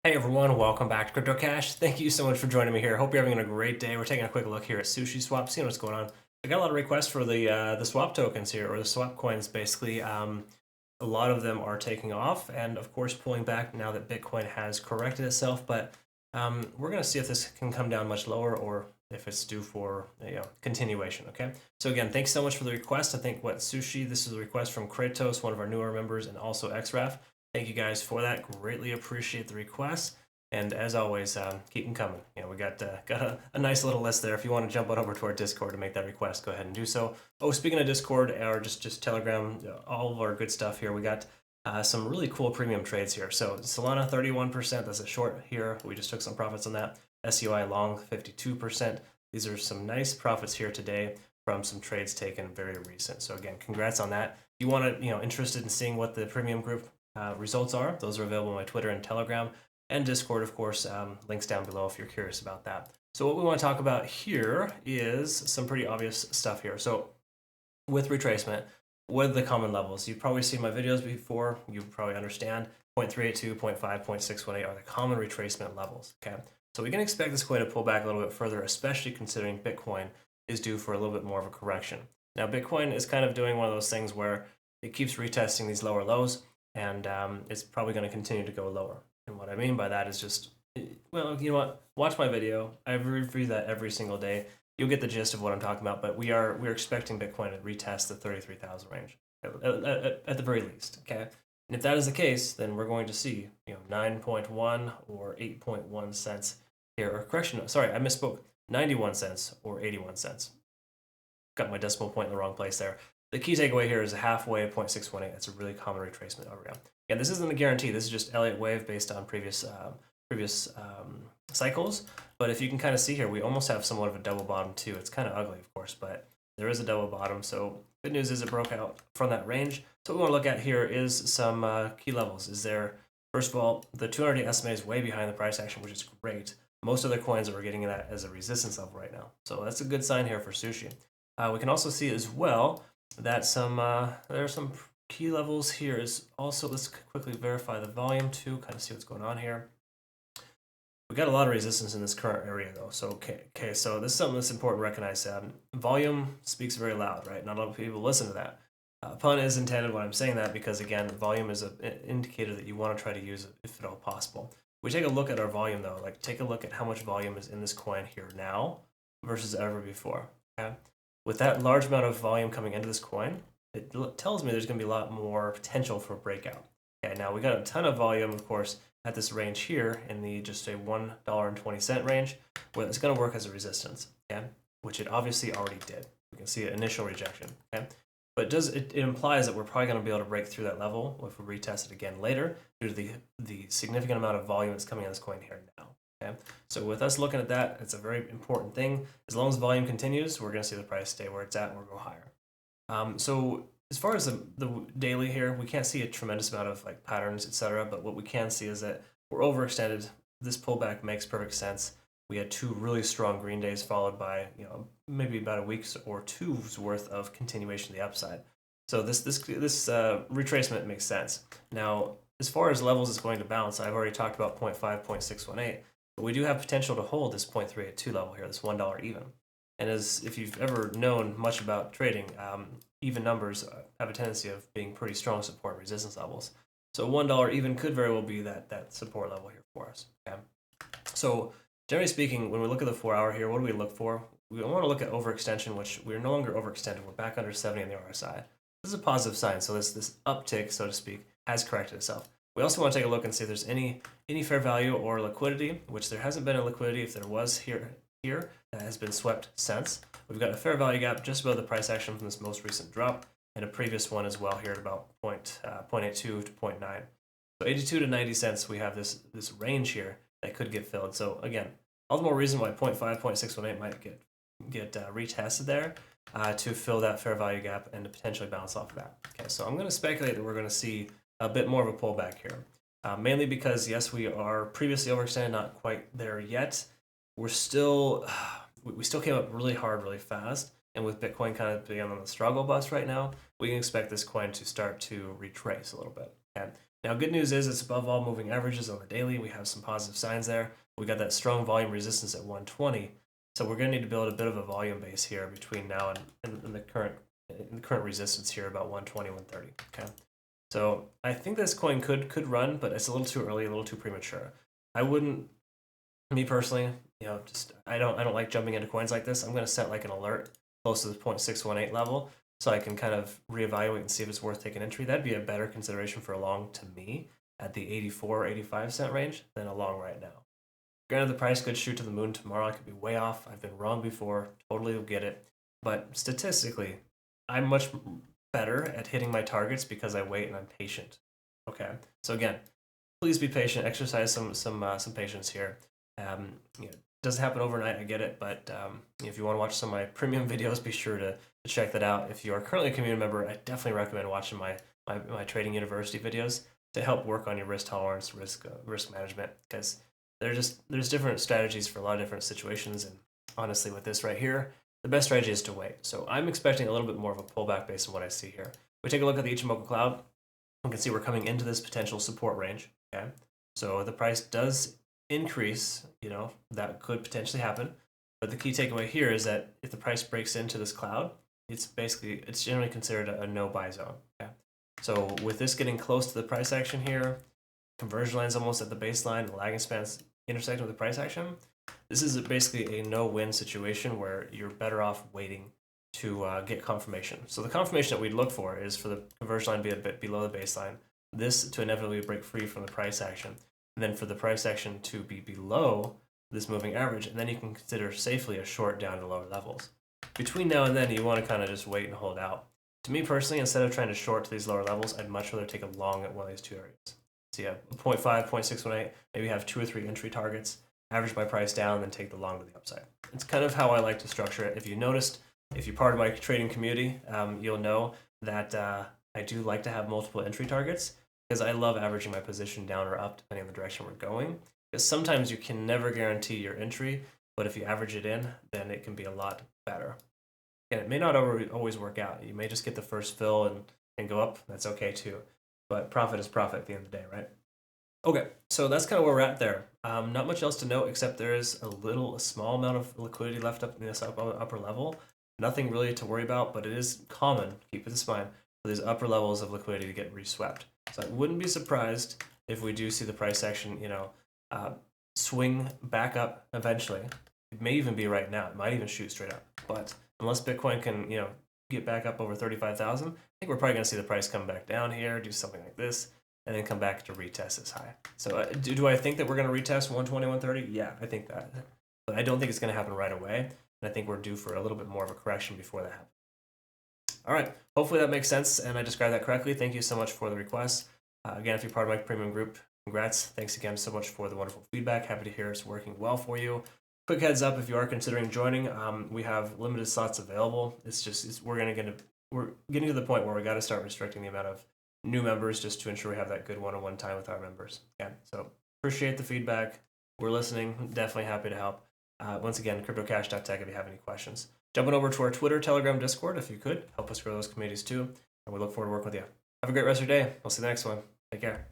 Hey everyone, welcome back to Crypto Cash. Thank you so much for joining me here. Hope you're having a great day. We're taking a quick look here at Sushi Swap, seeing what's going on. I got a lot of requests for the swap tokens here, or the swap coins basically. A lot of them are taking off, and of course pulling back now that Bitcoin has corrected itself. But we're going to see if this can come down much lower, or if it's due for continuation. Okay. So again, thanks so much for the request. I think Sushi. This is a request from Kratos, one of our newer members, and also XRAF. Thank you guys for that. Greatly appreciate the request. And as always, keep them coming. We got a nice little list there. If you want to jump on over to our Discord to make that request, go ahead and do so. Oh, speaking of Discord or just Telegram, all of our good stuff here. We got some really cool premium trades here. So Solana 31%. That's a short here. We just took some profits on that. SUI long 52%. These are some nice profits here today from some trades taken very recent. So again, congrats on that. If you want to, interested in seeing what the premium group results are, those are available on my Twitter and Telegram and Discord, of course. Links down below if you're curious about that. So what we want to talk about here is some pretty obvious stuff here. So with retracement, what are the common levels? You've probably seen my videos before. You probably understand 0.382, 0.5, 0.618 are the common retracement levels. Okay, so we can expect this coin to pull back a little bit further, especially considering Bitcoin is due for a little bit more of a correction. Now, Bitcoin is kind of doing one of those things where it keeps retesting these lower lows, and it's probably going to continue to go lower. And what I mean by that is just, well, you know what? Watch my video. I review that every single day. You'll get the gist of what I'm talking about. But we're expecting Bitcoin to retest the 33,000 range at the very least. Okay, and if that is the case, then we're going to see 9.1 or 8.1 cents here. Or correction, sorry, I misspoke. 91 cents or 81 cents. Got my decimal point in the wrong place there. The key takeaway here is halfway at 0.618. That's a really common retracement over here. And this isn't a guarantee. This is just Elliott Wave based on previous cycles. But if you can kind of see here, we almost have somewhat of a double bottom too. It's kind of ugly, of course, but there is a double bottom. So good news is it broke out from that range. So what we want to look at here is some key levels. Is there, first of all, the 200-day SMA is way behind the price action, which is great. Most other coins are getting that as a resistance level right now. So that's a good sign here for Sushi. We can also see as well that there are some key levels here is also, let's quickly verify the volume too, kind of see what's going on here. We got a lot of resistance in this current area though. So, okay, so this is something that's important to recognize. Volume speaks very loud, right? Not a lot of people listen to that. Pun is intended when I'm saying that because again, volume is an indicator that you want to try to use if at all possible. We take a look at our volume though, like take a look at how much volume is in this coin here now versus ever before, okay? With that large amount of volume coming into this coin, it tells me there's going to be a lot more potential for breakout. Okay, now we got a ton of volume, of course, at this range here in the just a $1.20 range, where it's going to work as a resistance, okay, which it obviously already did. We can see an initial rejection, okay, but it implies that we're probably going to be able to break through that level if we retest it again later due to the significant amount of volume that's coming on this coin here now. Okay, so with us looking at that, it's a very important thing. As long as volume continues, we're going to see the price stay where it's at and we'll go higher. So as far as the daily here, we can't see a tremendous amount of like patterns, etc. But what we can see is that we're overextended. This pullback makes perfect sense. We had two really strong green days followed by maybe about a week's or two's worth of continuation of the upside. So this retracement makes sense. Now, as far as levels it's going to bounce, I've already talked about 0.5, 0.618. But we do have potential to hold this 0.382 level here, this $1 even. And as if you've ever known much about trading, even numbers have a tendency of being pretty strong support and resistance levels. So $1 even could very well be that support level here for us. Okay? So generally speaking, when we look at the 4-hour here, what do we look for? We want to look at overextension, which we're no longer overextended. We're back under 70 on the RSI. This is a positive sign. So this uptick, so to speak, has corrected itself. We also want to take a look and see if there's any fair value or liquidity, which there hasn't been a liquidity. If there was here, that has been swept since. We've got a fair value gap just above the price action from this most recent drop, and a previous one as well here at about 0.82 to 0.9. So 82 to 90 cents, we have this range here that could get filled. So again, all the more reason why 0.5, 0.618 might get retested there to fill that fair value gap and to potentially bounce off of that. Okay, so I'm going to speculate that we're going to see a bit more of a pullback here, mainly because yes, we are previously overextended, not quite there yet. We're still we still came up really hard, really fast, and with Bitcoin kind of being on the struggle bus right now, we can expect this coin to start to retrace a little bit. Okay, Now, good news is it's above all moving averages on the daily. We have some positive signs there. We got that strong volume resistance at 120. So we're going to need to build a bit of a volume base here between now and the current resistance here about 120, 130. Okay. So I think this coin could run, but it's a little too early, a little too premature. I wouldn't, me personally, just I don't like jumping into coins like this. I'm going to set like an alert close to the 0.618 level so I can kind of reevaluate and see if it's worth taking entry. That'd be a better consideration for a long to me at the 84 or 85 cent range than a long right now. Granted, the price could shoot to the moon tomorrow. I could be way off. I've been wrong before. Totally get it. But statistically, I'm much better at hitting my targets because I wait and I'm patient. Okay. So again, please be patient. Exercise some patience here. It doesn't happen overnight. I get it. But if you want to watch some of my premium videos, be sure to check that out. If you are currently a community member, I definitely recommend watching my Trading University videos to help work on your risk tolerance, risk management, because there's different strategies for a lot of different situations. And honestly, with this right here, the best strategy is to wait. So I'm expecting a little bit more of a pullback based on what I see here. We take a look at the Ichimoku cloud. We can see we're coming into this potential support range. Okay, so the price does increase. That could potentially happen. But the key takeaway here is that if the price breaks into this cloud, it's generally considered a no buy zone. Okay, so with this getting close to the price action here, conversion line's almost at the baseline, the lagging spans intersecting with the price action. This is basically a no-win situation where you're better off waiting to get confirmation. So the confirmation that we'd look for is for the conversion line to be a bit below the baseline, this to inevitably break free from the price action, and then for the price action to be below this moving average, and then you can consider safely a short down to lower levels. Between now and then, you want to kind of just wait and hold out. To me personally, instead of trying to short to these lower levels, I'd much rather take a long at one of these two areas. So yeah, 0.5, 0.618, maybe have 2 or 3 entry targets, average my price down, then take the long to the upside. It's kind of how I like to structure it. If you noticed, if you're part of my trading community, you'll know that I do like to have multiple entry targets because I love averaging my position down or up depending on the direction we're going. Because sometimes you can never guarantee your entry, but if you average it in, then it can be a lot better. And it may not always work out. You may just get the first fill and go up. That's okay too. But profit is profit at the end of the day, right? Okay, so that's kind of where we're at there. Not much else to note except there is a small amount of liquidity left up in this upper level. Nothing really to worry about, but it is common, keep this in mind, for these upper levels of liquidity to get reswept. So I wouldn't be surprised if we do see the price action, swing back up eventually. It may even be right now. It might even shoot straight up. But unless Bitcoin can, get back up over 35,000, I think we're probably going to see the price come back down here, do something like this, and then come back to retest this high. So do I think that we're going to retest 120, 130? Yeah, I think that. But I don't think it's going to happen right away. And I think we're due for a little bit more of a correction before that happens. All right. Hopefully that makes sense and I described that correctly. Thank you so much for the request. Again, if you're part of my premium group, congrats. Thanks again so much for the wonderful feedback. Happy to hear it's working well for you. Quick heads up, if you are considering joining, we have limited slots available. We're getting to the point where we got to start restricting the amount of new members just to ensure we have that good one-on-one time with our members. Yeah, so appreciate the feedback. We're listening. Definitely happy to help. Once again, cryptocash.tech if you have any questions. Jumping over to our Twitter, Telegram, Discord, if you could help us grow those communities too. And we look forward to working with you. Have a great rest of your day. We'll see you in the next one. Take care.